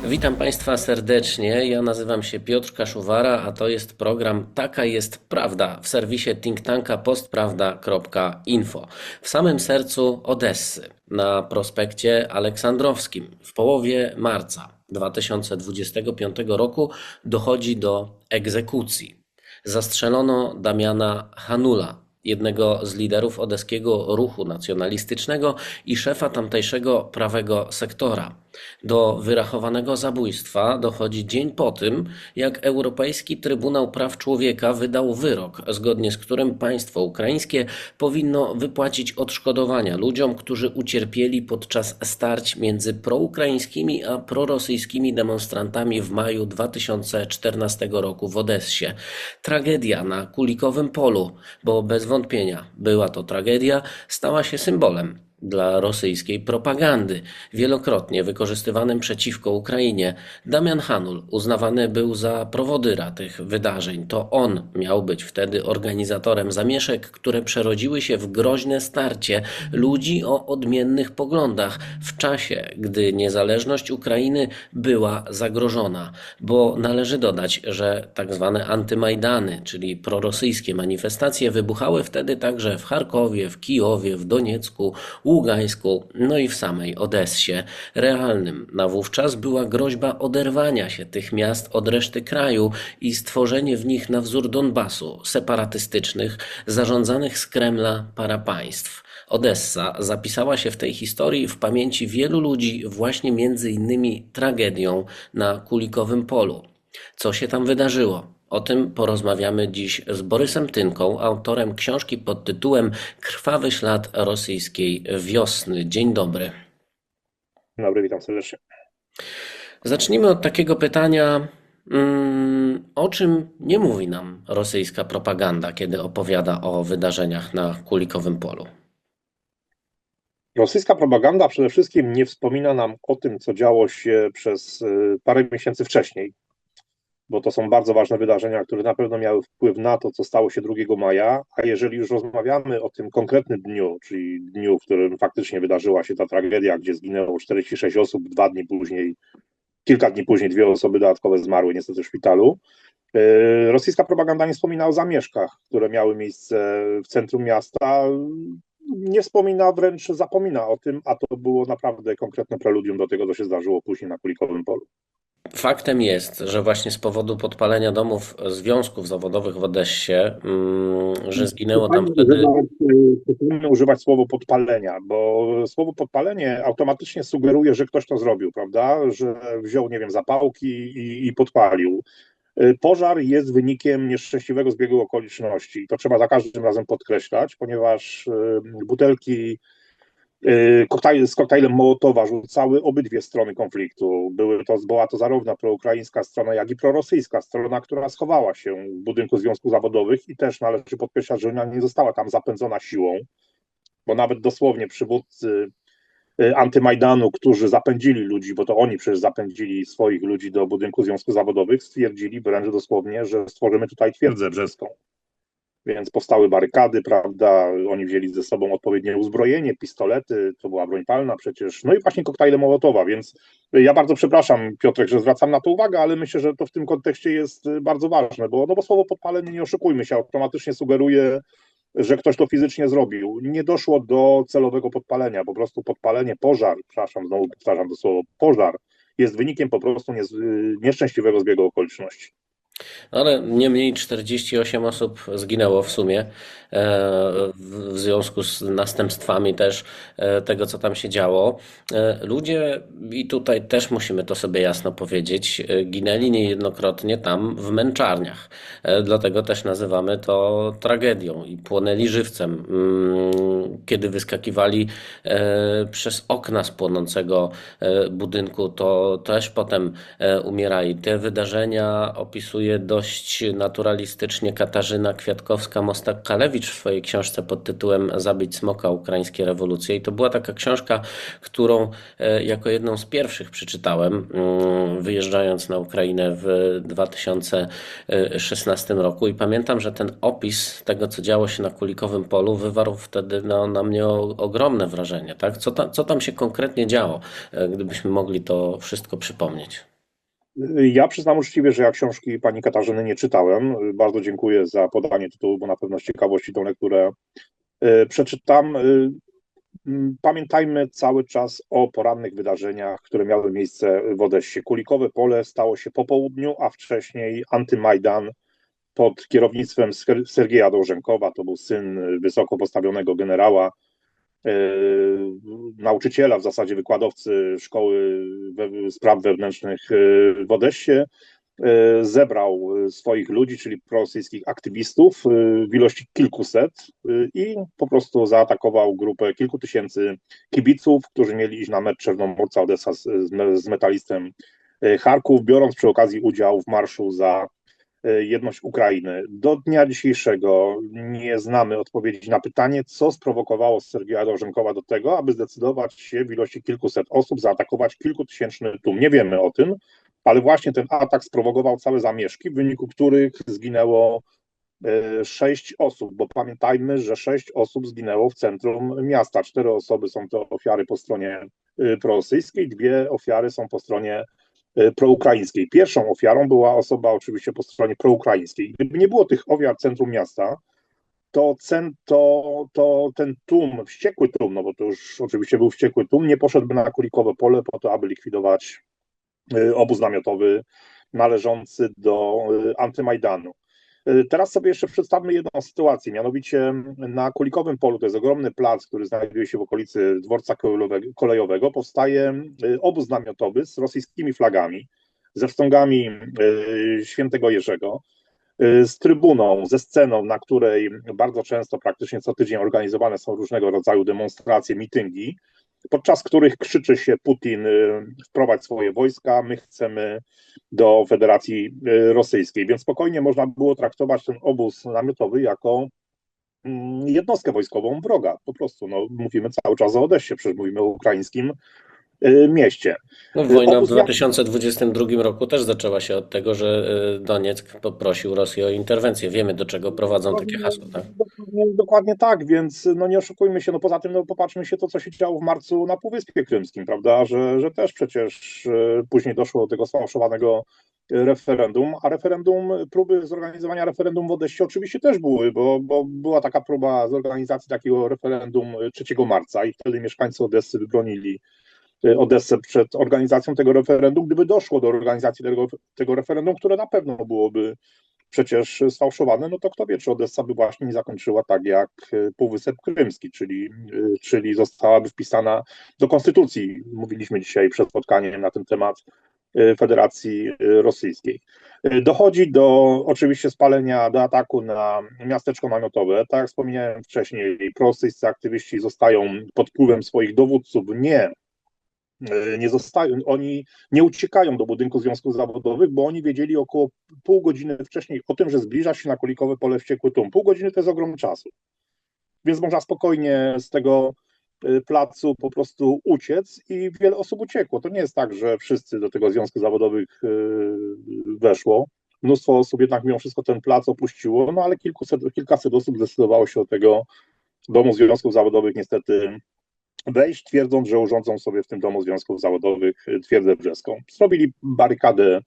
Witam Państwa serdecznie. Ja nazywam się Piotr Kaszuwara, a to jest program Taka jest Prawda w serwisie think tanka postprawda.info. W samym sercu Odessy, na prospekcie Aleksandrowskim, w połowie marca 2025 roku dochodzi do egzekucji. Zastrzelono Damiana Hanula, jednego z liderów odeskiego ruchu nacjonalistycznego i szefa tamtejszego prawego sektora. Do wyrachowanego zabójstwa dochodzi dzień po tym, jak Europejski Trybunał Praw Człowieka wydał wyrok, zgodnie z którym państwo ukraińskie powinno wypłacić odszkodowania ludziom, którzy ucierpieli podczas starć między proukraińskimi a prorosyjskimi demonstrantami w maju 2014 roku w Odessie. Tragedia na Kulikowym Polu, bo bez wątpienia była to tragedia, stała się symbolem dla rosyjskiej propagandy, wielokrotnie wykorzystywanym przeciwko Ukrainie. Damian Hanul uznawany był za prowodyra tych wydarzeń. To on miał być wtedy organizatorem zamieszek, które przerodziły się w groźne starcie ludzi o odmiennych poglądach w czasie, gdy niezależność Ukrainy była zagrożona. Bo należy dodać, że tak zwane antymajdany, czyli prorosyjskie manifestacje wybuchały wtedy także w Charkowie, w Kijowie, w Doniecku, Ługańsku, no i w samej Odessie. Realnym na wówczas była groźba oderwania się tych miast od reszty kraju i stworzenie w nich na wzór Donbasu separatystycznych, zarządzanych z Kremla parapaństw. Odessa zapisała się w tej historii w pamięci wielu ludzi właśnie między innymi tragedią na Kulikowym Polu. Co się tam wydarzyło? O tym porozmawiamy dziś z Borysem Tynką, autorem książki pod tytułem Krwawy ślad rosyjskiej wiosny. Dzień dobry. Dzień dobry, witam serdecznie. Zacznijmy od takiego pytania, o czym nie mówi nam rosyjska propaganda, kiedy opowiada o wydarzeniach na Kulikowym Polu. Rosyjska propaganda przede wszystkim nie wspomina nam o tym, co działo się przez parę miesięcy wcześniej, bo to są bardzo ważne wydarzenia, które na pewno miały wpływ na to, co stało się 2 maja, a jeżeli już rozmawiamy o tym konkretnym dniu, czyli dniu, w którym faktycznie wydarzyła się ta tragedia, gdzie zginęło 46 osób, 2 dni później, kilka dni później 2 osoby dodatkowe zmarły niestety w szpitalu, rosyjska propaganda nie wspomina o zamieszkach, które miały miejsce w centrum miasta, nie wspomina, wręcz zapomina o tym, a to było naprawdę konkretne preludium do tego, co się zdarzyło później na Kulikowym Polu. Faktem jest, że właśnie z powodu podpalenia domów związków zawodowych w Odessie, że zginęło tam wtedy. Powinny używać słowo podpalenia, bo słowo podpalenie automatycznie sugeruje, że ktoś to zrobił, prawda? Że wziął, nie wiem, zapałki i podpalił. Pożar jest wynikiem nieszczęśliwego zbiegu okoliczności. To trzeba za każdym razem podkreślać, ponieważ butelki z koktajlem Mołotowa rzucały obydwie strony konfliktu. Była to zarówno proukraińska strona, jak i prorosyjska strona, która schowała się w budynku związków zawodowych i też należy podkreślać, że ona nie została tam zapędzona siłą, bo nawet dosłownie przywódcy antymajdanu, którzy zapędzili ludzi, bo to oni przecież zapędzili swoich ludzi do budynku związków zawodowych, stwierdzili wręcz dosłownie, że stworzymy tutaj twierdzę brzeską. Więc powstały barykady, prawda, oni wzięli ze sobą odpowiednie uzbrojenie, pistolety, to była broń palna przecież, no i właśnie koktajle Mołotowa, więc ja bardzo przepraszam, Piotrek, że zwracam na to uwagę, ale myślę, że to w tym kontekście jest bardzo ważne, bo słowo podpalenie, nie oszukujmy się, automatycznie sugeruje, że ktoś to fizycznie zrobił. Nie doszło do celowego podpalenia, po prostu podpalenie, pożar, przepraszam, znowu powtarzam to słowo, pożar jest wynikiem po prostu nieszczęśliwego zbiegu okoliczności. Ale niemniej 48 osób zginęło w sumie w związku z następstwami też tego, co tam się działo. Ludzie, i tutaj też musimy to sobie jasno powiedzieć, ginęli niejednokrotnie tam w męczarniach. Dlatego też nazywamy to tragedią i płonęli żywcem. Kiedy wyskakiwali przez okna z płonącego budynku, to też potem umierali. Te wydarzenia opisuje dość naturalistycznie Katarzyna Kwiatkowska-Mostak-Kalewicz w swojej książce pod tytułem Zabić smoka, ukraińskie rewolucje. I to była taka książka, którą jako jedną z pierwszych przeczytałem, wyjeżdżając na Ukrainę w 2016 roku. I pamiętam, że ten opis tego, co działo się na Kulikowym Polu, wywarł wtedy na mnie ogromne wrażenie. Tak? Co tam się konkretnie działo, gdybyśmy mogli to wszystko przypomnieć? Ja przyznam uczciwie, że ja książki pani Katarzyny nie czytałem. Bardzo dziękuję za podanie tytułu, bo na pewno z ciekawości tą lekturę przeczytam. Pamiętajmy cały czas o porannych wydarzeniach, które miały miejsce w Odessie. Kulikowe Pole stało się po południu, a wcześniej antymajdan pod kierownictwem Sergieja Dołżenkowa, to był syn wysoko postawionego generała, nauczyciela, w zasadzie wykładowcy szkoły spraw wewnętrznych w Odessie, zebrał swoich ludzi, czyli prorosyjskich aktywistów w ilości kilkuset i po prostu zaatakował grupę kilku tysięcy kibiców, którzy mieli iść na mecz Czernomorca Odessa z Metalistem Charków, biorąc przy okazji udział w marszu za jedność Ukrainy. Do dnia dzisiejszego nie znamy odpowiedzi na pytanie, co sprowokowało Sergieja Dołżenkowa do tego, aby zdecydować się w ilości kilkuset osób zaatakować kilkutysięczny tłum. Nie wiemy o tym, ale właśnie ten atak sprowokował całe zamieszki, w wyniku których zginęło 6 osób, bo pamiętajmy, że 6 osób zginęło w centrum miasta. 4 osoby są to ofiary po stronie prorosyjskiej, 2 ofiary są po stronie proukraińskiej. Pierwszą ofiarą była osoba oczywiście po stronie proukraińskiej. Gdyby nie było tych ofiar w centrum miasta, to ten tłum, wściekły tłum, no bo to już oczywiście był wściekły tłum, nie poszedłby na Kulikowe Pole po to, aby likwidować obóz namiotowy należący do Antymajdanu. Teraz sobie jeszcze przedstawmy jedną sytuację, mianowicie na Kulikowym Polu, to jest ogromny plac, który znajduje się w okolicy dworca kolejowego, powstaje obóz namiotowy z rosyjskimi flagami, ze wstągami świętego Jerzego, z trybuną, ze sceną, na której bardzo często, praktycznie co tydzień organizowane są różnego rodzaju demonstracje, mityngi, podczas których krzyczy się Putin: wprowadź swoje wojska, my chcemy do Federacji Rosyjskiej. Więc spokojnie można było traktować ten obóz namiotowy jako jednostkę wojskową wroga. Po prostu mówimy cały czas o Odessie, przecież mówimy o ukraińskim mieście. No, wojna w Obóz 2022 roku też zaczęła się od tego, że Donieck poprosił Rosję o interwencję. Wiemy, do czego prowadzą takie hasła, tak? Dokładnie tak, więc nie oszukujmy się, poza tym popatrzmy się to, co się działo w marcu na Półwyspie Krymskim, prawda, że też przecież później doszło do tego sfałszowanego referendum, a próby zorganizowania referendum w Odessie oczywiście też były, bo była taka próba zorganizacji takiego referendum 3 marca i wtedy mieszkańcy Odessy wybronili Odessę przed organizacją tego referendum. Gdyby doszło do organizacji tego referendum, które na pewno byłoby przecież sfałszowane, no to kto wie, czy Odessa by właśnie nie zakończyła tak jak Półwysep Krymski, czyli zostałaby wpisana do konstytucji. Mówiliśmy dzisiaj przed spotkaniem na ten temat Federacji Rosyjskiej. Dochodzi do oczywiście spalenia, do ataku na miasteczko namiotowe. Tak jak wspomniałem wcześniej, prorosyjscy aktywiści zostają pod wpływem swoich dowódców, nie zostają, oni nie uciekają do budynku związków zawodowych, bo oni wiedzieli około pół godziny wcześniej o tym, że zbliża się na Kulikowe Pole wściekły tłum. Pół godziny to jest ogrom czasu. Więc można spokojnie z tego placu po prostu uciec i wiele osób uciekło. To nie jest tak, że wszyscy do tego związku zawodowych weszło. Mnóstwo osób jednak mimo wszystko ten plac opuściło, no ale kilkaset osób zdecydowało się od tego domu związków zawodowych niestety wejść, twierdząc, że urządzą sobie w tym domu związków zawodowych twierdzę brzeską. Zrobili barykadę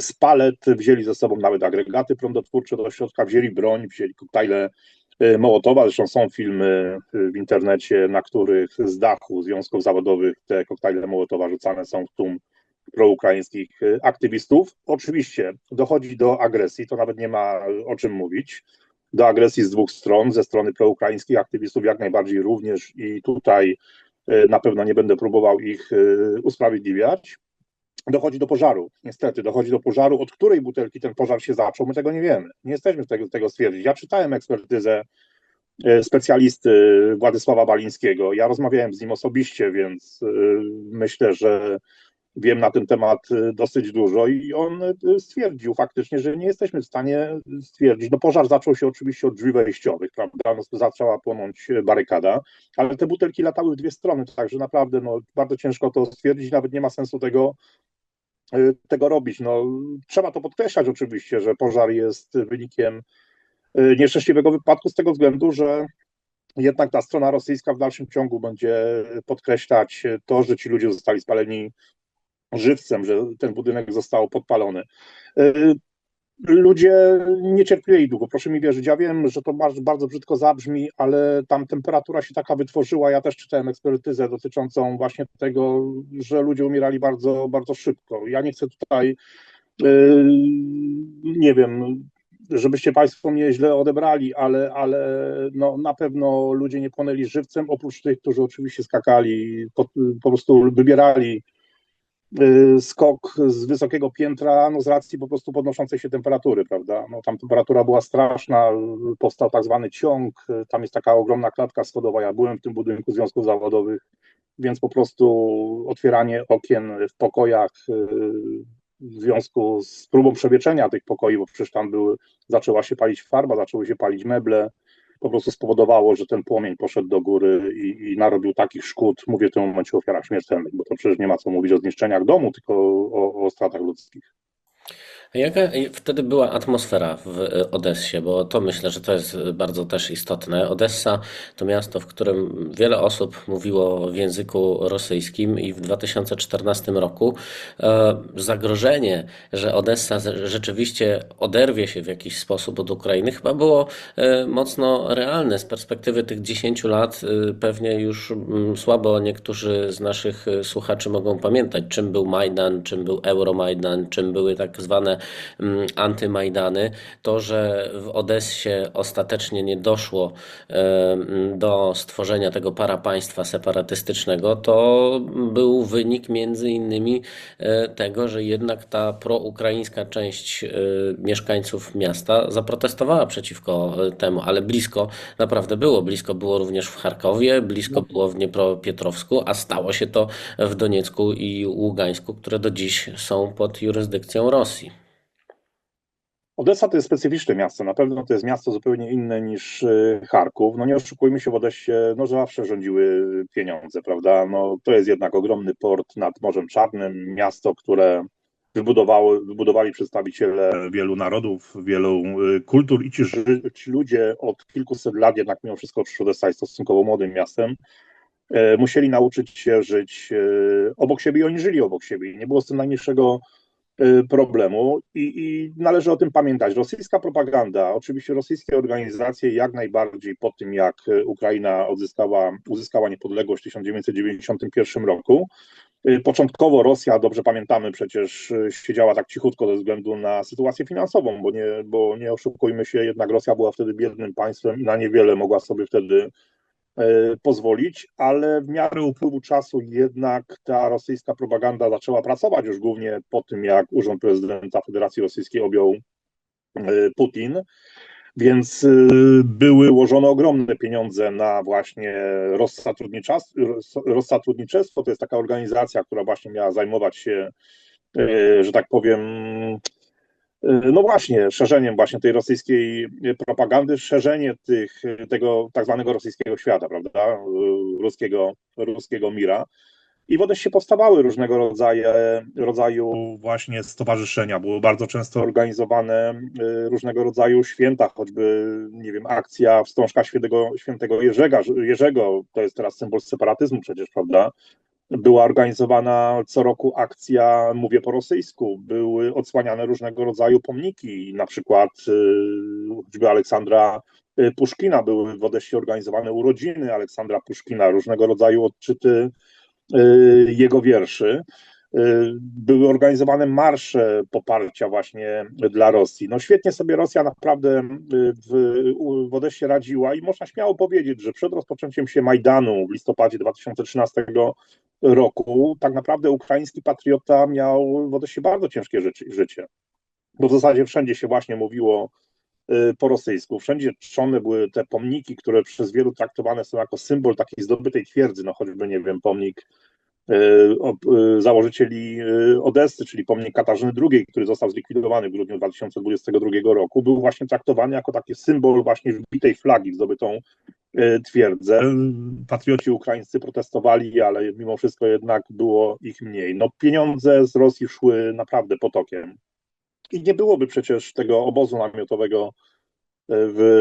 z palet, wzięli ze sobą nawet agregaty prądotwórcze do środka, wzięli broń, wzięli koktajle Mołotowa. Zresztą są filmy w internecie, na których z dachu związków zawodowych te koktajle Mołotowa rzucane są w tłum proukraińskich aktywistów. Oczywiście dochodzi do agresji, to nawet nie ma o czym mówić, do agresji z dwóch stron, ze strony proukraińskich aktywistów jak najbardziej również i tutaj na pewno nie będę próbował ich usprawiedliwiać. Dochodzi do pożaru, niestety, dochodzi do pożaru. Od której butelki ten pożar się zaczął, my tego nie wiemy. Nie jesteśmy w tego stwierdzić. Ja czytałem ekspertyzę specjalisty Władysława Balińskiego. Ja rozmawiałem z nim osobiście, więc myślę, że wiem na ten temat dosyć dużo i on stwierdził faktycznie, że nie jesteśmy w stanie stwierdzić. No pożar zaczął się oczywiście od drzwi wejściowych, prawda? Zaczęła płonąć barykada, ale te butelki latały w dwie strony, także naprawdę bardzo ciężko to stwierdzić, nawet nie ma sensu tego robić. Trzeba to podkreślać oczywiście, że pożar jest wynikiem nieszczęśliwego wypadku z tego względu, że jednak ta strona rosyjska w dalszym ciągu będzie podkreślać to, że ci ludzie zostali spaleni żywcem, że ten budynek został podpalony. Ludzie nie cierpieli długo, proszę mi wierzyć. Ja wiem, że to bardzo brzydko zabrzmi, ale tam temperatura się taka wytworzyła. Ja też czytałem ekspertyzę dotyczącą właśnie tego, że ludzie umierali bardzo, bardzo szybko. Ja nie chcę tutaj, nie wiem, żebyście Państwo mnie źle odebrali, ale no, na pewno ludzie nie płonęli żywcem, oprócz tych, którzy oczywiście skakali, po prostu wybierali skok z wysokiego piętra, no z racji po prostu podnoszącej się temperatury, prawda? No tam temperatura była straszna, powstał tak zwany ciąg, tam jest taka ogromna klatka schodowa, ja byłem w tym budynku związków zawodowych, więc po prostu otwieranie okien w pokojach w związku z próbą przewieczenia tych pokoi, bo przecież tam zaczęła się palić farba, zaczęły się palić meble, po prostu spowodowało, że ten płomień poszedł do góry i narobił takich szkód, mówię w tym momencie o ofiarach śmiertelnych, bo to przecież nie ma co mówić o zniszczeniach domu, tylko o stratach ludzkich. Jaka wtedy była atmosfera w Odessie? Bo to myślę, że to jest bardzo też istotne. Odessa to miasto, w którym wiele osób mówiło w języku rosyjskim i w 2014 roku zagrożenie, że Odessa rzeczywiście oderwie się w jakiś sposób od Ukrainy, chyba było mocno realne. Z perspektywy tych 10 lat pewnie już słabo niektórzy z naszych słuchaczy mogą pamiętać, czym był Majdan, czym był Euromajdan, czym były tak zwane antymajdany. To, że w Odessie ostatecznie nie doszło do stworzenia tego parapaństwa separatystycznego, to był wynik między innymi tego, że jednak ta proukraińska część mieszkańców miasta zaprotestowała przeciwko temu, ale blisko naprawdę było. Blisko było również w Charkowie, blisko było w Dniepropietrowsku, a stało się to w Doniecku i Ługańsku, które do dziś są pod jurysdykcją Rosji. Odessa to jest specyficzne miasto, na pewno to jest miasto zupełnie inne niż Charków. No nie oszukujmy się, w Odessie no zawsze rządziły pieniądze, prawda? No to jest jednak ogromny port nad Morzem Czarnym, miasto, które wybudowali przedstawiciele wielu narodów, wielu kultur i ci ludzie od kilkuset lat jednak mimo wszystko, przecież Odessa jest stosunkowo młodym miastem, musieli nauczyć się żyć obok siebie i oni żyli obok siebie. Nie było z tym najmniejszego problemu i należy o tym pamiętać. Rosyjska propaganda, oczywiście rosyjskie organizacje jak najbardziej po tym, jak Ukraina uzyskała niepodległość w 1991 roku. Początkowo Rosja, dobrze pamiętamy, przecież siedziała tak cichutko ze względu na sytuację finansową, bo nie oszukujmy się, jednak Rosja była wtedy biednym państwem i na niewiele mogła sobie wtedy pozwolić, ale w miarę upływu czasu jednak ta rosyjska propaganda zaczęła pracować już głównie po tym, jak urząd prezydenta Federacji Rosyjskiej objął Putin, więc były ułożone ogromne pieniądze na właśnie Rozsadtrudniczestwo. To jest taka organizacja, która właśnie miała zajmować się, że tak powiem, no właśnie, szerzeniem właśnie tej rosyjskiej propagandy, szerzenie tego tak zwanego rosyjskiego świata, prawda, ruskiego mira. I w Odessie powstawały różnego rodzaju właśnie stowarzyszenia. Były bardzo często organizowane różnego rodzaju święta, choćby, nie wiem, akcja Wstążka Świętego Jerzego, to jest teraz symbol separatyzmu przecież, prawda? Była organizowana co roku akcja Mówię po rosyjsku, były odsłaniane różnego rodzaju pomniki, na przykład choćby Aleksandra Puszkina, były w Odessie organizowane urodziny Aleksandra Puszkina, różnego rodzaju odczyty jego wierszy. Były organizowane marsze poparcia właśnie dla Rosji. No świetnie sobie Rosja naprawdę w Odessie radziła i można śmiało powiedzieć, że przed rozpoczęciem się Majdanu w listopadzie 2013 roku tak naprawdę ukraiński patriota miał w Odessie bardzo ciężkie życie, bo w zasadzie wszędzie się właśnie mówiło po rosyjsku, wszędzie czczone były te pomniki, które przez wielu traktowane są jako symbol takiej zdobytej twierdzy, no choćby, nie wiem, pomnik założycieli Odessy, czyli pomnik Katarzyny II, który został zlikwidowany w grudniu 2022 roku, był właśnie traktowany jako taki symbol właśnie wbitej flagi w zdobytą twierdzę. Patrioci ukraińscy protestowali, ale mimo wszystko jednak było ich mniej. No pieniądze z Rosji szły naprawdę potokiem. I nie byłoby przecież tego obozu namiotowego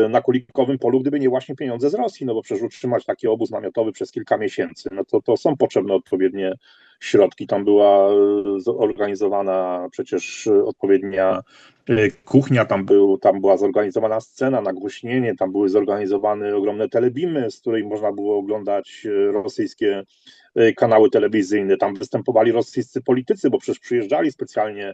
na Kulikowym Polu, gdyby nie właśnie pieniądze z Rosji, no bo przecież utrzymać taki obóz namiotowy przez kilka miesięcy, no to są potrzebne odpowiednie środki. Tam była zorganizowana przecież odpowiednia kuchnia, tam była zorganizowana scena, nagłośnienie, tam były zorganizowane ogromne telebimy, z której można było oglądać rosyjskie kanały telewizyjne. Tam występowali rosyjscy politycy, bo przecież przyjeżdżali specjalnie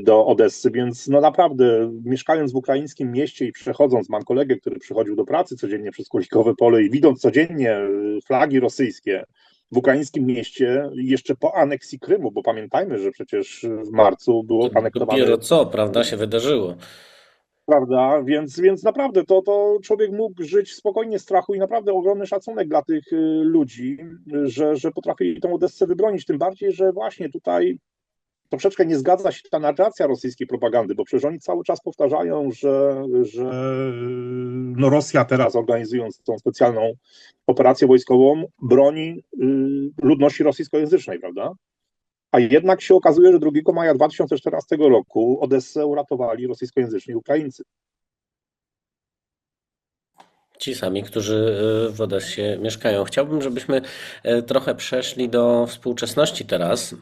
do Odessy, więc no naprawdę mieszkając w ukraińskim mieście i przechodząc, mam kolegę, który przychodził do pracy codziennie przez Kulikowe Pole i widząc codziennie flagi rosyjskie w ukraińskim mieście, jeszcze po aneksji Krymu, bo pamiętajmy, że przecież w marcu było Dopiero anektowany, co, prawda, się wydarzyło. prawda, więc naprawdę to człowiek mógł żyć spokojnie z strachu i naprawdę ogromny szacunek dla tych ludzi, że potrafili tę Odessę wybronić, tym bardziej, że właśnie tutaj troszeczkę nie zgadza się ta narracja rosyjskiej propagandy, bo przecież oni cały czas powtarzają, że no Rosja teraz organizując tą specjalną operację wojskową broni ludności rosyjskojęzycznej, prawda? A jednak się okazuje, że 2 maja 2014 roku Odessę uratowali rosyjskojęzyczni Ukraińcy. Ci sami, którzy w Odessie mieszkają. Chciałbym, żebyśmy trochę przeszli do współczesności teraz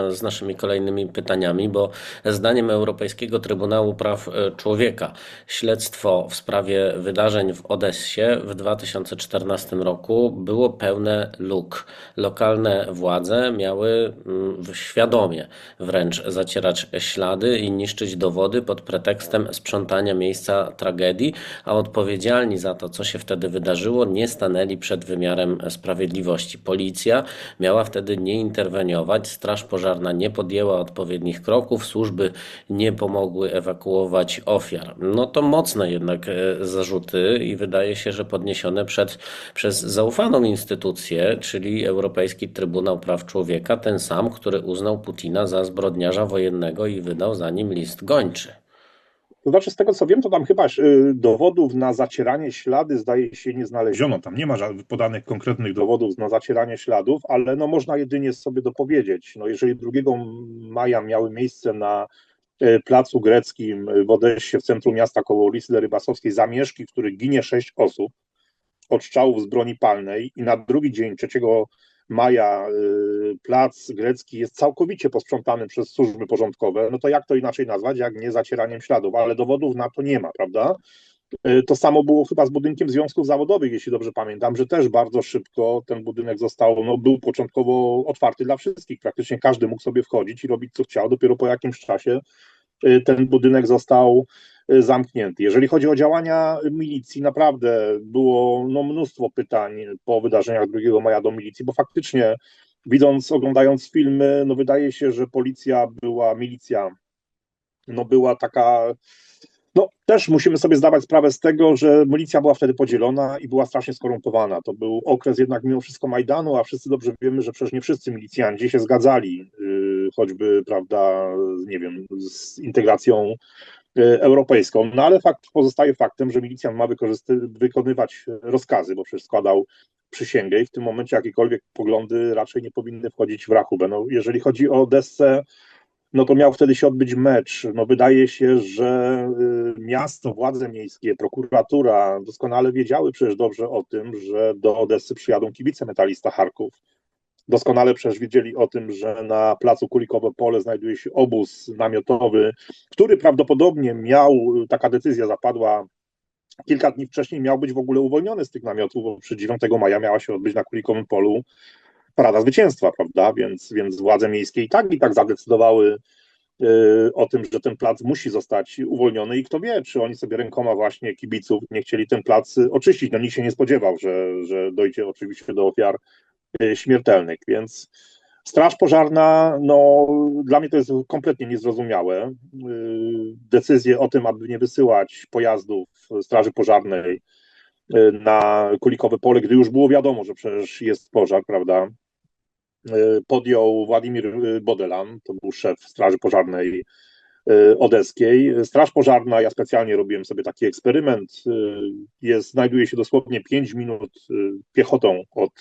z naszymi kolejnymi pytaniami, bo zdaniem Europejskiego Trybunału Praw Człowieka śledztwo w sprawie wydarzeń w Odessie w 2014 roku było pełne luk. Lokalne władze miały świadomie wręcz zacierać ślady i niszczyć dowody pod pretekstem sprzątania miejsca tragedii, a odpowiedzialni za to, co się wtedy wydarzyło, nie stanęli przed wymiarem sprawiedliwości. Policja miała wtedy nie interweniować, straż pożarna nie podjęła odpowiednich kroków, służby nie pomogły ewakuować ofiar. No to mocne jednak zarzuty i wydaje się, że podniesione przez zaufaną instytucję, czyli Europejski Trybunał Praw Człowieka, ten sam, który uznał Putina za zbrodniarza wojennego i wydał za nim list gończy. To znaczy, z tego co wiem, to tam chyba dowodów na zacieranie ślady, zdaje się, nie znaleziono. Tam nie ma żadnych podanych konkretnych dowodów na zacieranie śladów, ale no można jedynie sobie dopowiedzieć. No jeżeli 2 maja miały miejsce na placu greckim w Odessie, w centrum miasta koło ulicy Rybasowskiej, zamieszki, w których ginie 6 osób od strzałów z broni palnej i na drugi dzień, 3 maja, plac grecki jest całkowicie posprzątany przez służby porządkowe, no to jak to inaczej nazwać, jak nie zacieraniem śladów, ale dowodów na to nie ma, prawda? To samo było chyba z budynkiem związków zawodowych, jeśli dobrze pamiętam, że też bardzo szybko ten budynek został, no był początkowo otwarty dla wszystkich, praktycznie każdy mógł sobie wchodzić i robić co chciał, dopiero po jakimś czasie ten budynek został zamknięty. Jeżeli chodzi o działania milicji, naprawdę było no, mnóstwo pytań po wydarzeniach 2 maja do milicji, bo faktycznie widząc, oglądając filmy, no wydaje się, że milicja, no była taka, no też musimy sobie zdawać sprawę z tego, że milicja była wtedy podzielona i była strasznie skorumpowana. To był okres jednak mimo wszystko Majdanu, a wszyscy dobrze wiemy, że przecież nie wszyscy milicjanci się zgadzali, choćby, prawda, nie wiem, z integracją europejską. No ale fakt pozostaje faktem, że milicjant ma wykonywać rozkazy, bo przecież składał przysięgę i w tym momencie jakiekolwiek poglądy raczej nie powinny wchodzić w rachubę. No, jeżeli chodzi o Odessę, no to miał wtedy się odbyć mecz. No wydaje się, że miasto, władze miejskie, prokuratura doskonale wiedziały przecież dobrze o tym, że do Odessy przyjadą kibice Metalista Charków. Doskonale przecież wiedzieli o tym, że na placu Kulikowe Pole znajduje się obóz namiotowy, który prawdopodobnie taka decyzja zapadła kilka dni wcześniej, miał być w ogóle uwolniony z tych namiotów, bo przy 9 maja miała się odbyć na Kulikowym Polu Parada Zwycięstwa, prawda? Więc władze miejskie i tak zadecydowały o tym, że ten plac musi zostać uwolniony i kto wie, czy oni sobie rękoma właśnie kibiców nie chcieli ten plac oczyścić. No nikt się nie spodziewał, że dojdzie oczywiście do ofiar śmiertelnych, więc Straż Pożarna, no dla mnie to jest kompletnie niezrozumiałe. Decyzje o tym, aby nie wysyłać pojazdów Straży Pożarnej na Kulikowe Pole, gdy już było wiadomo, że przecież jest pożar, prawda, podjął Władimir Bodelan, to był szef Straży Pożarnej odeskiej. Straż Pożarna, ja specjalnie robiłem sobie taki eksperyment, znajduje się dosłownie 5 minut piechotą od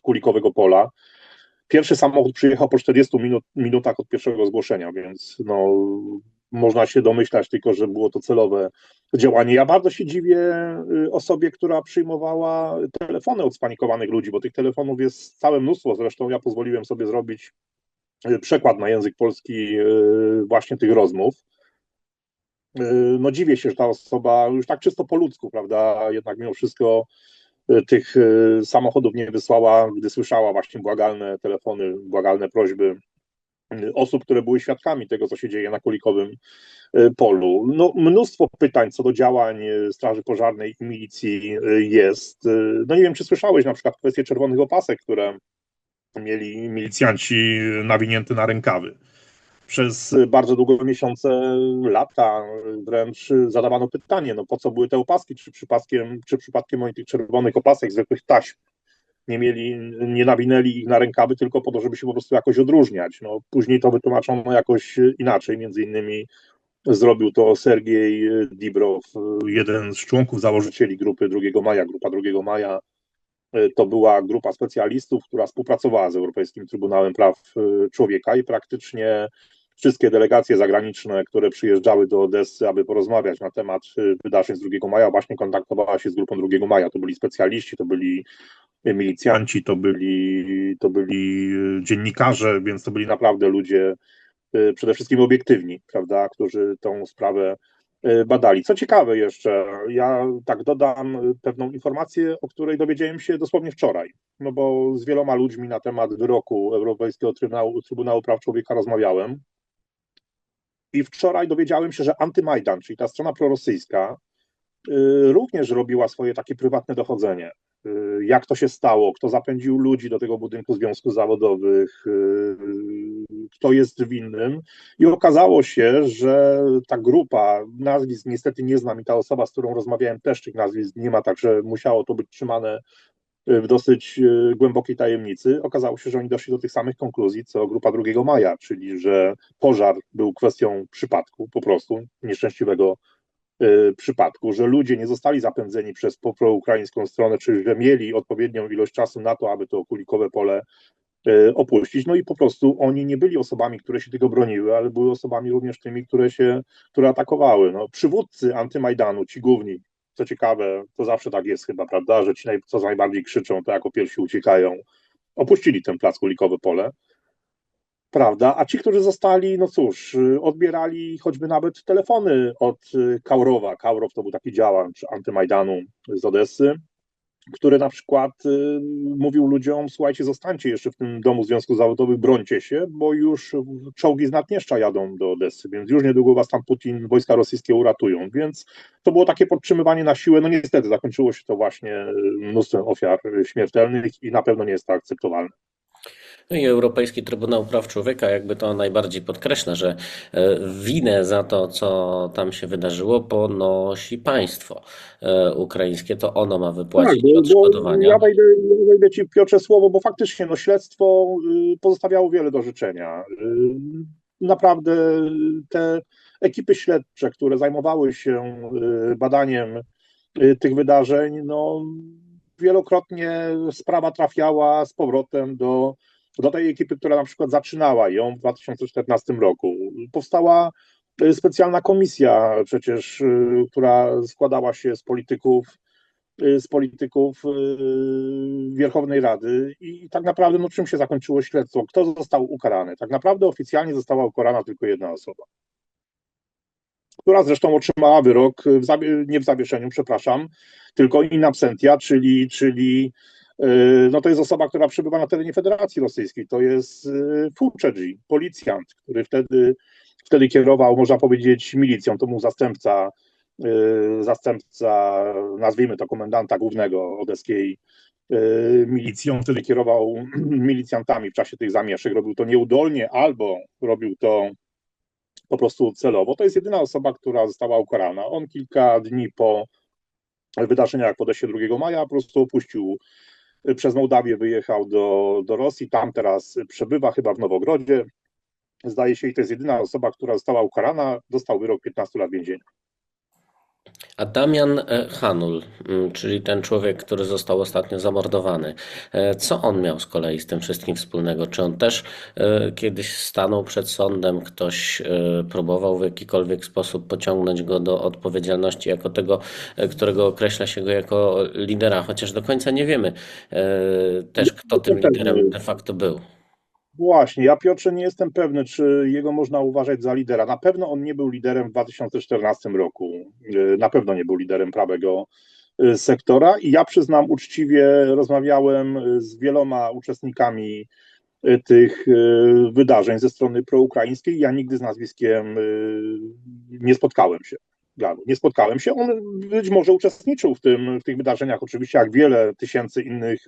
Kulikowego Pola. Pierwszy samochód przyjechał po 40 minutach od pierwszego zgłoszenia, więc no, można się domyślać tylko, że było to celowe działanie. Ja bardzo się dziwię osobie, która przyjmowała telefony od spanikowanych ludzi, bo tych telefonów jest całe mnóstwo. Zresztą ja pozwoliłem sobie zrobić przekład na język polski właśnie tych rozmów. No dziwię się, że ta osoba już tak czysto po ludzku, prawda, jednak mimo wszystko tych samochodów nie wysłała, gdy słyszała właśnie błagalne telefony, błagalne prośby osób, które były świadkami tego, co się dzieje na Kulikowym polu. No, mnóstwo pytań co do działań Straży Pożarnej i milicji jest. No nie wiem, czy słyszałeś na przykład kwestię czerwonych opasek, które mieli milicjanci nawinięte na rękawy. Przez bardzo długie miesiące, lata wręcz zadawano pytanie, no po co były te opaski, czy przypadkiem oni tych czerwonych opasek, zwykłych taśm nie mieli, nie nawinęli ich na rękawy tylko po to, żeby się po prostu jakoś odróżniać. No, później to wytłumaczono jakoś inaczej, między innymi zrobił to Sergiej Dibrow, jeden z członków założycieli grupy 2 maja, grupa 2 maja. To była grupa specjalistów, która współpracowała z Europejskim Trybunałem Praw Człowieka i praktycznie wszystkie delegacje zagraniczne, które przyjeżdżały do Odessy, aby porozmawiać na temat wydarzeń z 2 maja, właśnie kontaktowała się z grupą 2 maja. To byli specjaliści, to byli milicjanci, to byli dziennikarze, więc to byli naprawdę ludzie przede wszystkim obiektywni, prawda, którzy tą sprawę badali. Co ciekawe jeszcze, ja tak dodam pewną informację, o której dowiedziałem się dosłownie wczoraj, no bo z wieloma ludźmi na temat wyroku Europejskiego Trybunału Praw Człowieka rozmawiałem i wczoraj dowiedziałem się, że Antymajdan, czyli ta strona prorosyjska, również robiła swoje takie prywatne dochodzenie. Jak to się stało, kto zapędził ludzi do tego budynku związków zawodowych, kto jest winnym. I okazało się, że ta grupa nazwisk, niestety nie znam i ta osoba, z którą rozmawiałem, też tych nazwisk nie ma, także musiało to być trzymane w dosyć głębokiej tajemnicy. Okazało się, że oni doszli do tych samych konkluzji, co grupa 2 maja, czyli że pożar był kwestią przypadku, po prostu nieszczęśliwego przypadku, że ludzie nie zostali zapędzeni przez proukraińską stronę, czy że mieli odpowiednią ilość czasu na to, aby to Kulikowe pole opuścić. No i po prostu oni nie byli osobami, które się tego broniły, ale były osobami również tymi, które atakowały. No, przywódcy Antymajdanu, ci główni, co ciekawe, to zawsze tak jest chyba, prawda, że ci, co najbardziej krzyczą, to jako pierwsi uciekają, opuścili ten plac Kulikowe pole. Prawda, a ci, którzy zostali, no cóż, odbierali choćby nawet telefony od Kaurowa. Kaurow to był taki działacz Antymajdanu z Odessy, który na przykład mówił ludziom: słuchajcie, zostańcie jeszcze w tym domu związków zawodowych, brońcie się, bo już czołgi z Naddniestrza jadą do Odessy, więc już niedługo was tam Putin, wojska rosyjskie uratują. Więc to było takie podtrzymywanie na siłę. No niestety zakończyło się to właśnie mnóstwem ofiar śmiertelnych i na pewno nie jest to akceptowalne. No i Europejski Trybunał Praw Człowieka jakby to najbardziej podkreśla, że winę za to, co tam się wydarzyło, ponosi państwo ukraińskie. To ono ma Tak, wypłacić bo odszkodowania. ja wejdę ci, Piotrze, słowo, bo faktycznie no, śledztwo pozostawiało wiele do życzenia. Naprawdę te ekipy śledcze, które zajmowały się badaniem tych wydarzeń, no, wielokrotnie sprawa trafiała z powrotem do tej ekipy, która na przykład zaczynała ją w 2014 roku. Powstała specjalna komisja przecież, która składała się z polityków Werchownej Rady i tak naprawdę no, czym się zakończyło śledztwo? Kto został ukarany? Tak naprawdę oficjalnie została ukarana tylko jedna osoba, która zresztą otrzymała wyrok nie w zawieszeniu, przepraszam, tylko in absentia, czyli no to jest osoba, która przebywa na terenie Federacji Rosyjskiej. To jest Fucedzi, policjant, który wtedy kierował, można powiedzieć, milicją. To był zastępca, nazwijmy to, komendanta głównego odeskiej milicji. On wtedy kierował milicjantami w czasie tych zamieszek. Robił to nieudolnie albo robił to po prostu celowo. To jest jedyna osoba, która została ukarana. On kilka dni po wydarzeniach w Odessie 2 maja po prostu opuścił przez Mołdawię, wyjechał do Rosji. Tam teraz przebywa chyba w Nowogrodzie. Zdaje się, i to jest jedyna osoba, która została ukarana. Dostał wyrok 15 lat więzienia. A Damian Hanul, czyli ten człowiek, który został ostatnio zamordowany, co on miał z kolei z tym wszystkim wspólnego? Czy on też kiedyś stanął przed sądem, ktoś próbował w jakikolwiek sposób pociągnąć go do odpowiedzialności jako tego, którego określa się go jako lidera, chociaż do końca nie wiemy też, kto tym Jestem liderem pewny. de facto był. Właśnie, ja Piotrze nie jestem pewny, czy jego można uważać za lidera. Na pewno on nie był liderem w 2014 roku. Na pewno nie był liderem prawego sektora i ja przyznam uczciwie, rozmawiałem z wieloma uczestnikami tych wydarzeń ze strony proukraińskiej. Ja nigdy z nazwiskiem nie spotkałem się. Nie spotkałem się. On być może uczestniczył w tych wydarzeniach, oczywiście jak wiele tysięcy innych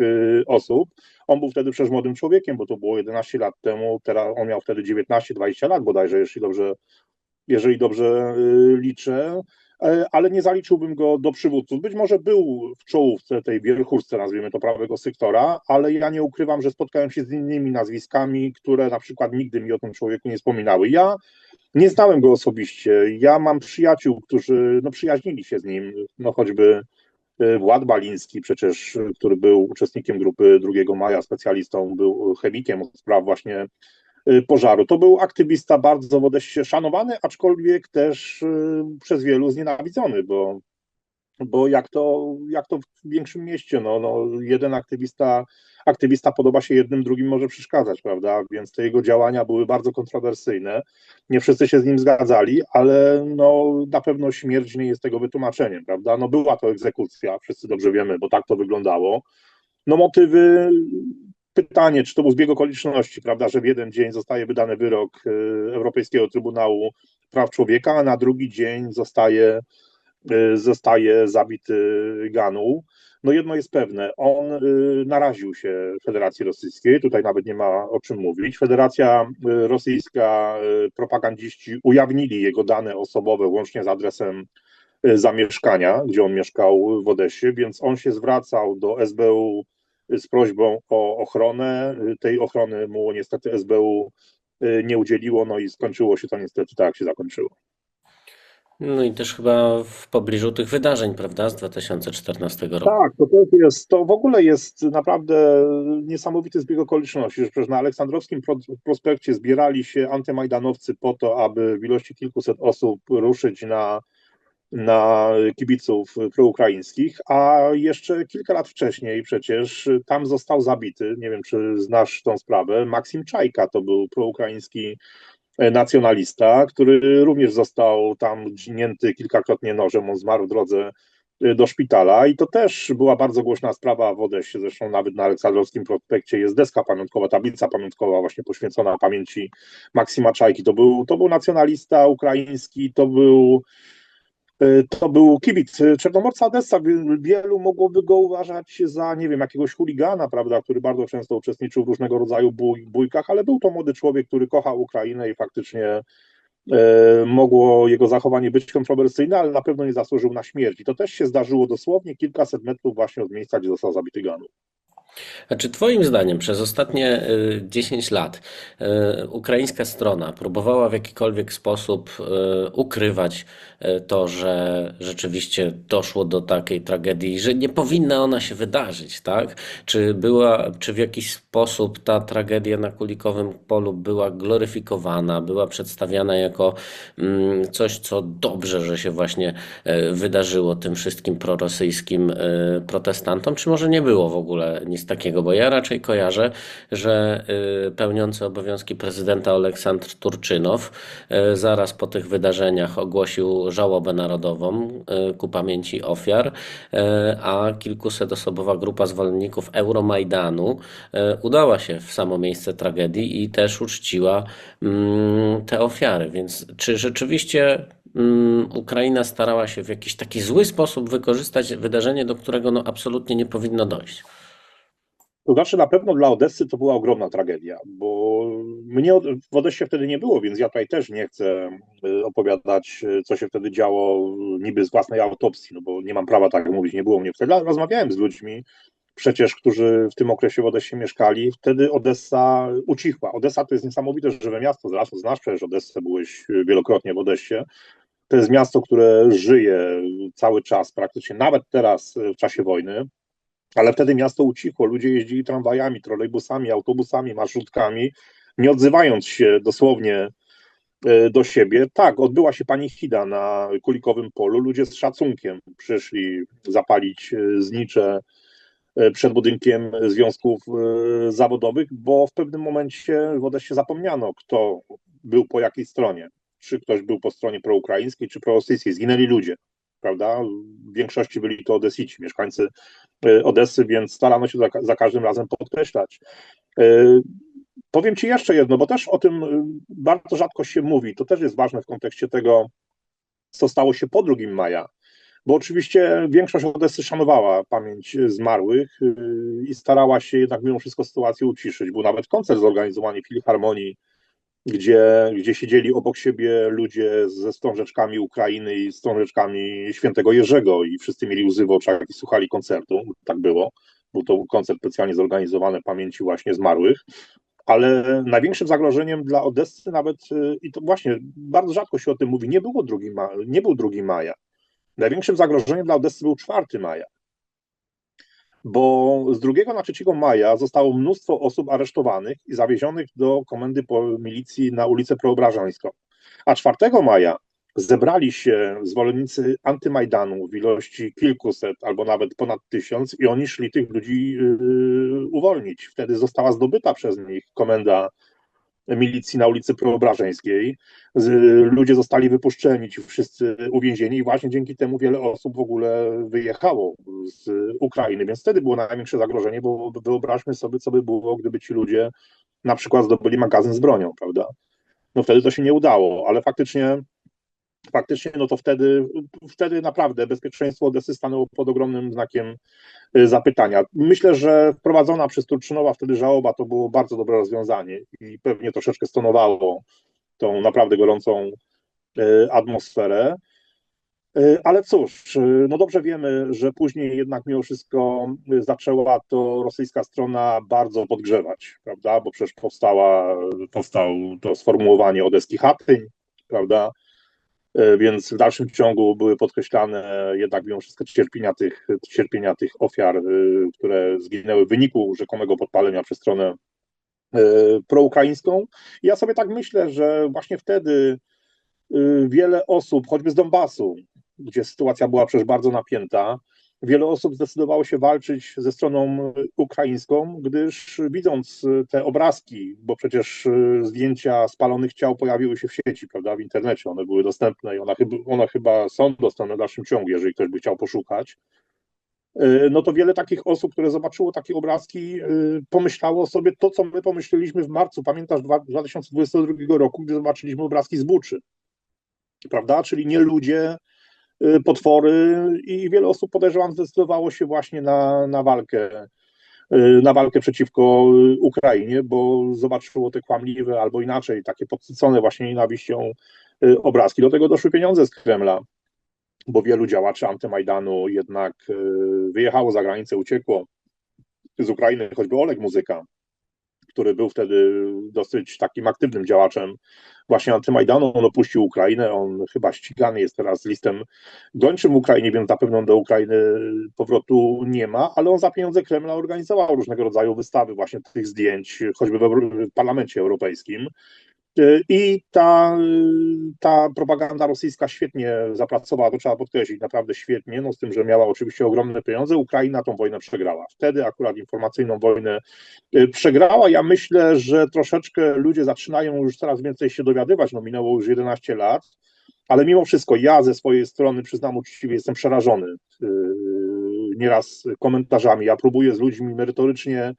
osób. On był wtedy przecież młodym człowiekiem, bo to było 11 lat temu. Teraz on miał wtedy 19-20 lat bodajże, jeżeli dobrze liczę, ale nie zaliczyłbym go do przywódców. Być może był w czołówce tej wierchuszce, nazwijmy to, prawego sektora, ale ja nie ukrywam, że spotkałem się z innymi nazwiskami, które na przykład nigdy mi o tym człowieku nie wspominały. Ja nie znałem go osobiście. Ja mam przyjaciół, którzy no, przyjaźnili się z nim, no choćby Wład Baliński przecież, który był uczestnikiem grupy 2 maja, specjalistą, był chemikiem od spraw właśnie pożaru. To był aktywista bardzo w Odessie szanowany, aczkolwiek też przez wielu znienawidzony, bo jak to w większym mieście, jeden aktywista podoba się jednym, drugim może przeszkadzać, prawda? Więc te jego działania były bardzo kontrowersyjne. Nie wszyscy się z nim zgadzali, ale no, na pewno śmierć nie jest tego wytłumaczeniem, prawda? No była to egzekucja, wszyscy dobrze wiemy, bo tak to wyglądało. No motywy, pytanie, czy to był zbieg okoliczności, prawda, że w jeden dzień zostaje wydany wyrok Europejskiego Trybunału Praw Człowieka, a na drugi dzień zostaje zabity Ganu. No jedno jest pewne, on naraził się Federacji Rosyjskiej, tutaj nawet nie ma o czym mówić. Federacja Rosyjska, propagandziści ujawnili jego dane osobowe, łącznie z adresem zamieszkania, gdzie on mieszkał w Odessie, więc on się zwracał do SBU z prośbą o ochronę. Tej ochrony mu niestety SBU nie udzieliło, no i skończyło się to niestety tak, jak się zakończyło. No i też chyba w pobliżu tych wydarzeń, prawda, z 2014 roku. Tak, to też jest, to w ogóle jest naprawdę niesamowity zbieg okoliczności, że przecież na Aleksandrowskim Prospekcie zbierali się antymajdanowcy po to, aby w ilości kilkuset osób ruszyć na kibiców proukraińskich, a jeszcze kilka lat wcześniej przecież tam został zabity, nie wiem czy znasz tą sprawę, Maksim Czajka, to był proukraiński nacjonalista, który również został tam dźgnięty kilkakrotnie nożem, on zmarł w drodze do szpitala i to też była bardzo głośna sprawa w Odessie, zresztą nawet na Aleksandrowskim Prospekcie jest deska pamiątkowa, tablica pamiątkowa właśnie poświęcona pamięci Maksima Czajki. To był nacjonalista ukraiński, to był kibic Czernomorca Odessa. Wielu mogłoby go uważać za, nie wiem, jakiegoś chuligana, prawda, który bardzo często uczestniczył w różnego rodzaju bójkach, ale był to młody człowiek, który kochał Ukrainę i faktycznie mogło jego zachowanie być kontrowersyjne, ale na pewno nie zasłużył na śmierć. I to też się zdarzyło dosłownie kilkaset metrów właśnie od miejsca, gdzie został zabity Ganu. A czy Twoim zdaniem przez ostatnie 10 lat ukraińska strona próbowała w jakikolwiek sposób ukrywać to, że rzeczywiście doszło do takiej tragedii, że nie powinna ona się wydarzyć, tak? Czy w jakiś sposób ta tragedia na Kulikowym Polu była gloryfikowana, była przedstawiana jako coś, co dobrze, że się właśnie wydarzyło tym wszystkim prorosyjskim protestantom, czy może nie było w ogóle nic takiego, bo ja raczej kojarzę, że pełniący obowiązki prezydenta Aleksandr Turczynow zaraz po tych wydarzeniach ogłosił żałobę narodową ku pamięci ofiar, a kilkusetosobowa grupa zwolenników Euromajdanu udała się w samo miejsce tragedii i też uczciła te ofiary. Więc czy rzeczywiście Ukraina starała się w jakiś taki zły sposób wykorzystać wydarzenie, do którego no absolutnie nie powinno dojść? To znaczy na pewno dla Odessy to była ogromna tragedia, bo mnie w Odessie wtedy nie było, więc ja tutaj też nie chcę opowiadać, co się wtedy działo niby z własnej autopsji, no bo nie mam prawa tak mówić, nie było mnie wtedy, ale rozmawiałem z ludźmi przecież, którzy w tym okresie w Odessie mieszkali. Wtedy Odessa ucichła. Odessa to jest niesamowite żywe miasto, zresztą znasz przecież Odessę, byłeś wielokrotnie w Odessie. To jest miasto, które żyje cały czas, praktycznie nawet teraz w czasie wojny, ale wtedy miasto ucichło. Ludzie jeździli tramwajami, trolejbusami, autobusami, marszrutkami, nie odzywając się dosłownie do siebie. Tak, odbyła się panichida na Kulikowym Polu. Ludzie z szacunkiem przyszli zapalić znicze przed budynkiem związków zawodowych, bo w pewnym momencie w Odessie zapomniano, kto był po jakiej stronie. Czy ktoś był po stronie proukraińskiej, czy prorosyjskiej. Zginęli ludzie, prawda? W większości byli to Odesici, mieszkańcy Odessy, więc starano się za każdym razem podkreślać. Powiem Ci jeszcze jedno, bo też o tym bardzo rzadko się mówi. To też jest ważne w kontekście tego, co stało się po 2 maja. Bo oczywiście większość Odessy szanowała pamięć zmarłych i starała się jednak mimo wszystko sytuację uciszyć. Był nawet koncert zorganizowany w Filharmonii, gdzie siedzieli obok siebie ludzie ze wstążeczkami Ukrainy i wstążeczkami Świętego Jerzego i wszyscy mieli łzy w oczach i słuchali koncertu. Tak było. Był to koncert specjalnie zorganizowany pamięci właśnie zmarłych. Ale największym zagrożeniem dla Odessy nawet, i to właśnie bardzo rzadko się o tym mówi, nie był 2 maja. Największym zagrożeniem dla Odessy był 4 maja, bo z 2 na 3 maja zostało mnóstwo osób aresztowanych i zawiezionych do komendy milicji na ulicę Preobrażańską. A 4 maja zebrali się zwolennicy antymajdanu w ilości kilkuset albo nawet ponad 1000 i oni szli tych ludzi uwolnić. Wtedy została zdobyta przez nich komenda milicji na ulicy Preobrażeńskiej. Ludzie zostali wypuszczeni, ci wszyscy uwięzieni i właśnie dzięki temu wiele osób w ogóle wyjechało z Ukrainy, więc wtedy było największe zagrożenie, bo wyobraźmy sobie, co by było, gdyby ci ludzie na przykład zdobyli magazyn z bronią, prawda? No wtedy to się nie udało, ale faktycznie no to wtedy naprawdę bezpieczeństwo Odessy stanęło pod ogromnym znakiem zapytania. Myślę, że wprowadzona przez Turczynowa wtedy żałoba to było bardzo dobre rozwiązanie i pewnie troszeczkę stonowało tą naprawdę gorącą atmosferę. Ale cóż, no dobrze wiemy, że później jednak mimo wszystko zaczęła to rosyjska strona bardzo podgrzewać, prawda? Bo przecież powstał to sformułowanie odeski Hatyń, prawda? Więc w dalszym ciągu były podkreślane jednak mimo wszystko cierpienia tych ofiar, które zginęły w wyniku rzekomego podpalenia przez stronę proukraińską. I ja sobie tak myślę, że właśnie wtedy wiele osób, choćby z Donbasu, gdzie sytuacja była przecież bardzo napięta, wiele osób zdecydowało się walczyć ze stroną ukraińską, gdyż widząc te obrazki, bo przecież zdjęcia spalonych ciał pojawiły się w sieci, prawda, w internecie, one były dostępne i one chyba są dostępne w dalszym ciągu, jeżeli ktoś by chciał poszukać, no to wiele takich osób, które zobaczyło takie obrazki, pomyślało sobie to, co my pomyśleliśmy w marcu, pamiętasz, 2022 roku, gdy zobaczyliśmy obrazki z Buczy, prawda, czyli nie ludzie, potwory i wiele osób, podejrzewam, zdecydowało się właśnie na walkę przeciwko Ukrainie, bo zobaczyło te kłamliwe albo inaczej, takie podsycone właśnie nienawiścią obrazki. Do tego doszły pieniądze z Kremla, bo wielu działaczy antymajdanu jednak wyjechało za granicę, uciekło z Ukrainy, choćby Oleg Muzyka, który był wtedy dosyć takim aktywnym działaczem właśnie antymajdanu. On opuścił Ukrainę, on chyba ścigany jest teraz listem gończym Ukrainie, więc zapewne do Ukrainy powrotu nie ma, ale on za pieniądze Kremla organizował różnego rodzaju wystawy właśnie tych zdjęć, choćby w Parlamencie Europejskim. I ta propaganda rosyjska świetnie zapracowała, to trzeba podkreślić, naprawdę świetnie, no z tym, że miała oczywiście ogromne pieniądze. Ukraina tą wojnę przegrała. Wtedy akurat informacyjną wojnę przegrała. Ja myślę, że troszeczkę ludzie zaczynają już coraz więcej się dowiadywać, no minęło już 11 lat, ale mimo wszystko ja ze swojej strony, przyznam uczciwie, jestem przerażony nieraz komentarzami. Ja próbuję z ludźmi merytorycznie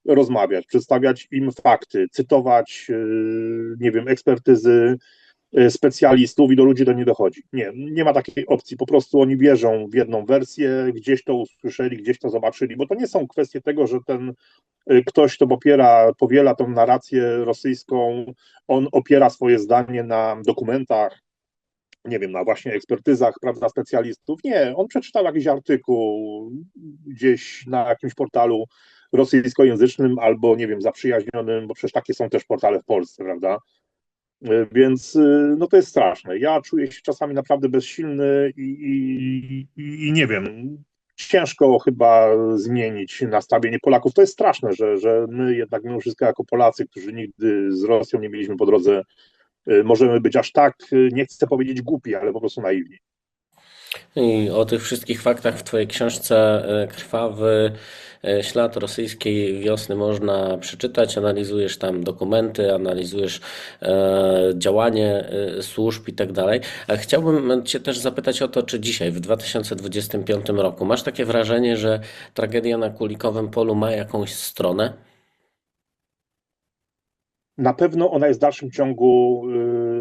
rozmawiać, przedstawiać im fakty, cytować, nie wiem, ekspertyzy specjalistów i do ludzi to nie dochodzi. Nie ma takiej opcji. Po prostu oni wierzą w jedną wersję, gdzieś to usłyszeli, gdzieś to zobaczyli, bo to nie są kwestie tego, że ten ktoś, kto powiela tą narrację rosyjską, on opiera swoje zdanie na dokumentach, nie wiem, na właśnie ekspertyzach, prawda, specjalistów. Nie, on przeczytał jakiś artykuł gdzieś na jakimś portalu rosyjskojęzycznym albo, nie wiem, zaprzyjaźnionym, bo przecież takie są też portale w Polsce, prawda? Więc no to jest straszne. Ja czuję się czasami naprawdę bezsilny i nie wiem, ciężko chyba zmienić nastawienie Polaków. To jest straszne, że my jednak mimo wszystko jako Polacy, którzy nigdy z Rosją nie mieliśmy po drodze, możemy być aż tak, nie chcę powiedzieć głupi, ale po prostu naiwni. I o tych wszystkich faktach w Twojej książce Krwawy ślad rosyjskiej wiosny można przeczytać. Analizujesz tam dokumenty, analizujesz działanie służb i tak dalej. Ale chciałbym Cię też zapytać o to, czy dzisiaj, w 2025 roku, masz takie wrażenie, że tragedia na Kulikowym Polu ma jakąś stronę? Na pewno ona jest w dalszym ciągu,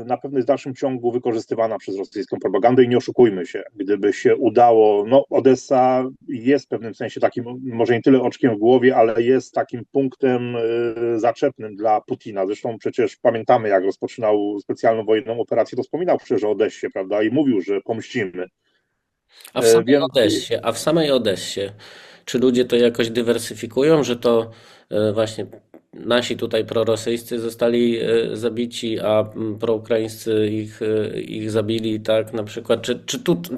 na pewno jest w dalszym ciągu wykorzystywana przez rosyjską propagandę i nie oszukujmy się, gdyby się udało, no Odessa jest w pewnym sensie takim, może nie tyle oczkiem w głowie, ale jest takim punktem zaczepnym dla Putina. Zresztą przecież pamiętamy, jak rozpoczynał specjalną wojenną operację, to wspominał przecież o Odessie, prawda, i mówił, że pomścimy. Więc A w samej Odessie, czy ludzie to jakoś dywersyfikują, że to właśnie nasi tutaj prorosyjscy zostali zabici, a proukraińscy ich zabili, tak na przykład?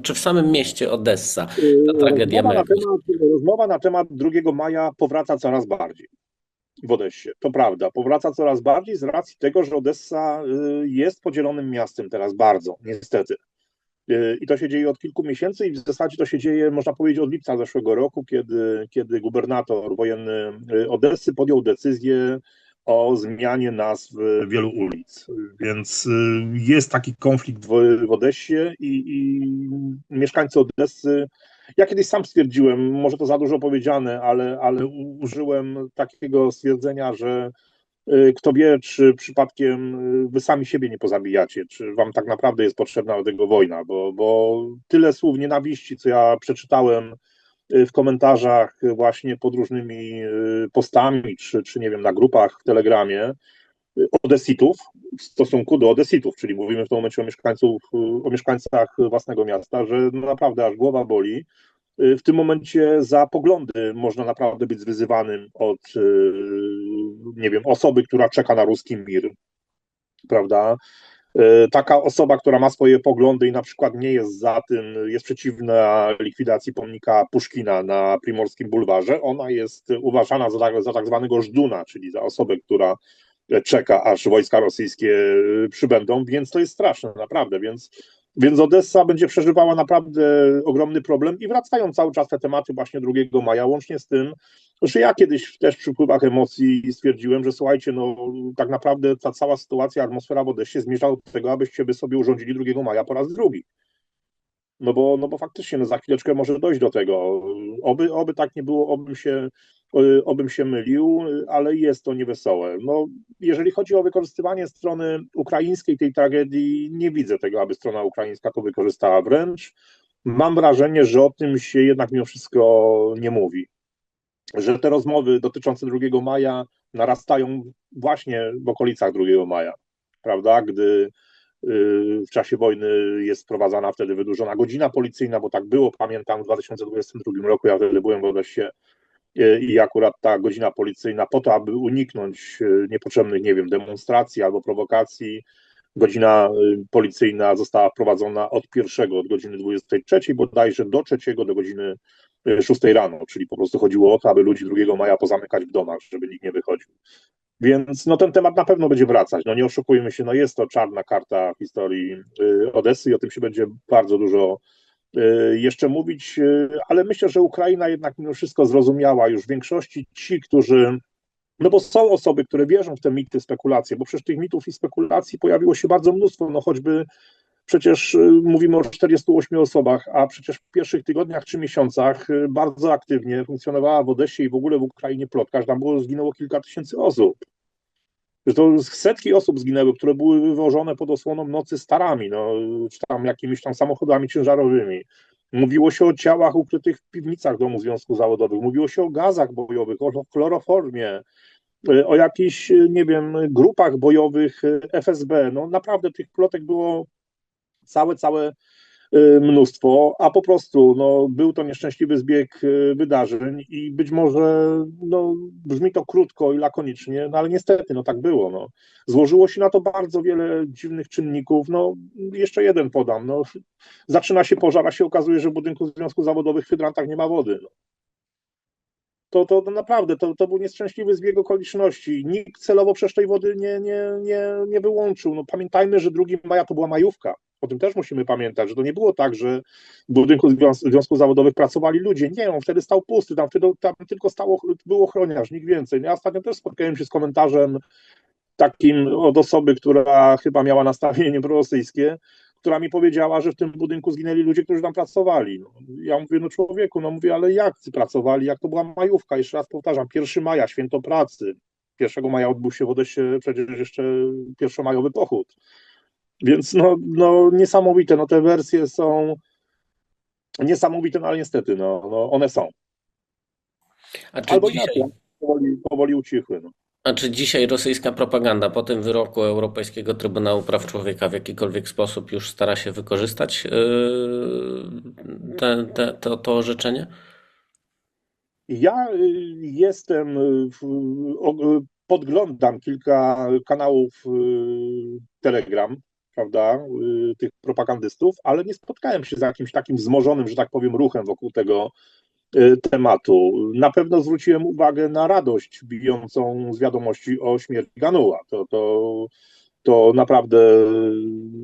Czy w samym mieście Odessa ta tragedia ma jakąś... Rozmowa na temat 2 maja powraca coraz bardziej w Odessie. To prawda, powraca coraz bardziej z racji tego, że Odessa jest podzielonym miastem teraz bardzo, niestety. I to się dzieje od kilku miesięcy i w zasadzie to się dzieje, można powiedzieć, od lipca zeszłego roku, kiedy gubernator wojenny Odessy podjął decyzję o zmianie nazw wielu ulic. Więc jest taki konflikt w Odessie i mieszkańcy Odessy, ja kiedyś sam stwierdziłem, może to za dużo powiedziane, ale użyłem takiego stwierdzenia, że kto wie, czy przypadkiem wy sami siebie nie pozabijacie, czy wam tak naprawdę jest potrzebna do tego wojna, bo tyle słów nienawiści, co ja przeczytałem w komentarzach właśnie pod różnymi postami, czy nie wiem, na grupach w Telegramie, Odesitów w stosunku do Odesitów, czyli mówimy w tym momencie o mieszkańcach własnego miasta, że no naprawdę aż głowa boli. W tym momencie za poglądy można naprawdę być zwyzywanym od, nie wiem, osoby, która czeka na ruski mir, prawda? Taka osoba, która ma swoje poglądy i na przykład nie jest za tym, jest przeciwna likwidacji pomnika Puszkina na Primorskim Bulwarze, ona jest uważana za tak zwanego żduna, czyli za osobę, która czeka, aż wojska rosyjskie przybędą, więc to jest straszne, naprawdę, więc Odessa będzie przeżywała naprawdę ogromny problem i wracają cały czas te tematy właśnie 2 maja, łącznie z tym, że ja kiedyś też przy wpływach emocji stwierdziłem, że słuchajcie, no tak naprawdę ta cała sytuacja, atmosfera w Odessie zmierza do tego, abyście by sobie urządzili 2 maja po raz drugi. No bo faktycznie no za chwileczkę może dojść do tego. Oby tak nie było, obym się mylił, ale jest to niewesołe. No, jeżeli chodzi o wykorzystywanie strony ukraińskiej tej tragedii, nie widzę tego, aby strona ukraińska to wykorzystała. Wręcz mam wrażenie, że o tym się jednak mimo wszystko nie mówi. Że te rozmowy dotyczące 2 maja narastają właśnie w okolicach 2 maja, prawda? Gdy w czasie wojny jest wprowadzana wtedy wydłużona godzina policyjna, bo tak było, pamiętam w 2022 roku, ja wtedy byłem w Odessie i akurat ta godzina policyjna po to, aby uniknąć niepotrzebnych, nie wiem, demonstracji albo prowokacji, godzina policyjna została wprowadzona od godziny 23 bodajże do 3 do godziny 6 rano, czyli po prostu chodziło o to, aby ludzi 2 maja pozamykać w domach, żeby nikt nie wychodził. Więc no, ten temat na pewno będzie wracać. No nie oszukujmy się, no jest to czarna karta historii Odessy i o tym się będzie bardzo dużo jeszcze mówić, ale myślę, że Ukraina jednak mimo wszystko zrozumiała już w większości ci, którzy, no bo są osoby, które wierzą w te mity, spekulacje, bo przecież tych mitów i spekulacji pojawiło się bardzo mnóstwo, no choćby przecież mówimy o 48 osobach, a przecież w pierwszych tygodniach czy miesiącach bardzo aktywnie funkcjonowała w Odessie i w ogóle w Ukrainie plotka, że tam zginęło kilka tysięcy osób. Że to setki osób zginęły, które były wywożone pod osłoną nocy starami, no, czy tam jakimiś tam samochodami ciężarowymi. Mówiło się o ciałach ukrytych w piwnicach domu Związku Zawodowych, mówiło się o gazach bojowych, o chloroformie, o jakichś, nie wiem, grupach bojowych FSB. No naprawdę tych plotek było całe mnóstwo, a po prostu no, był to nieszczęśliwy zbieg wydarzeń i być może no, brzmi to krótko i lakonicznie, no ale niestety no, tak było. No. Złożyło się na to bardzo wiele dziwnych czynników. No, jeszcze jeden podam. No, zaczyna się pożar, a się okazuje, że w budynku Związku Zawodowych w hydrantach nie ma wody. No. To naprawdę, to był nieszczęśliwy zbieg okoliczności. Nikt celowo przecież tej wody nie wyłączył. No, pamiętajmy, że 2 maja to była majówka. O tym też musimy pamiętać, że to nie było tak, że w budynku Związków Zawodowych pracowali ludzie. Nie, on wtedy stał pusty, tam tylko był ochroniarz, nikt więcej. Ja ostatnio też spotkałem się z komentarzem takim od osoby, która chyba miała nastawienie prorosyjskie, która mi powiedziała, że w tym budynku zginęli ludzie, którzy tam pracowali. No, ja mówię, no człowieku, no mówię, ale jak pracowali, jak to była majówka, jeszcze raz powtarzam, 1 maja, święto pracy. 1 maja odbył się w Odessie przecież jeszcze pierwszomajowy pochód. Więc no niesamowite, no te wersje są niesamowite, no ale niestety, no one są. A czy Albo inaczej, dzisiaj, powoli ucichły. No. a czy dzisiaj rosyjska propaganda po tym wyroku Europejskiego Trybunału Praw Człowieka w jakikolwiek sposób już stara się wykorzystać to orzeczenie? Ja jestem, podglądam kilka kanałów Telegram, prawda, tych propagandystów, ale nie spotkałem się z jakimś takim wzmożonym, że tak powiem, ruchem wokół tego tematu. Na pewno zwróciłem uwagę na radość bijącą z wiadomości o śmierci Ganuła. To naprawdę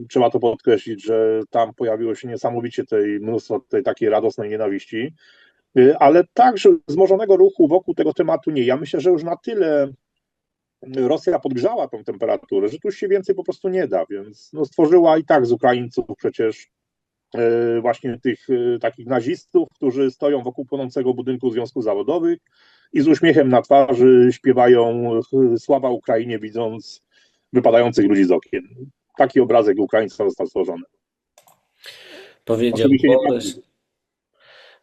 trzeba to podkreślić, że tam pojawiło się niesamowicie mnóstwo tej takiej radosnej nienawiści. Ale także wzmożonego ruchu wokół tego tematu nie. Ja myślę, że już na tyle Rosja podgrzała tą temperaturę, że tu już się więcej po prostu nie da, więc no, stworzyła i tak z Ukraińców przecież właśnie tych takich nazistów, którzy stoją wokół płonącego budynku Związków Zawodowych i z uśmiechem na twarzy śpiewają sława Ukrainie, widząc wypadających ludzi z okien. Taki obrazek Ukraińca został stworzony. Powiedział Oczywiście nie Borys,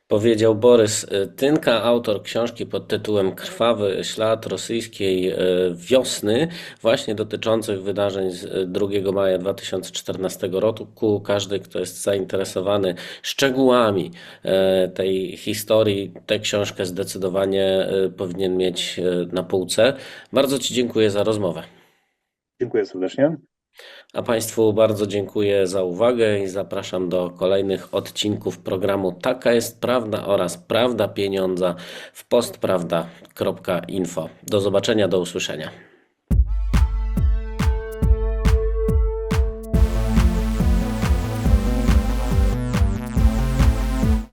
powiedział Borys Tynka, autor książki pod tytułem Krwawy ślad rosyjskiej wiosny, właśnie dotyczących wydarzeń z 2 maja 2014 roku. Każdy, kto jest zainteresowany szczegółami tej historii, tę książkę zdecydowanie powinien mieć na półce. Bardzo Ci dziękuję za rozmowę. Dziękuję serdecznie. A Państwu bardzo dziękuję za uwagę i zapraszam do kolejnych odcinków programu Taka jest Prawda oraz Prawda Pieniądza w postprawda.info. Do zobaczenia, do usłyszenia.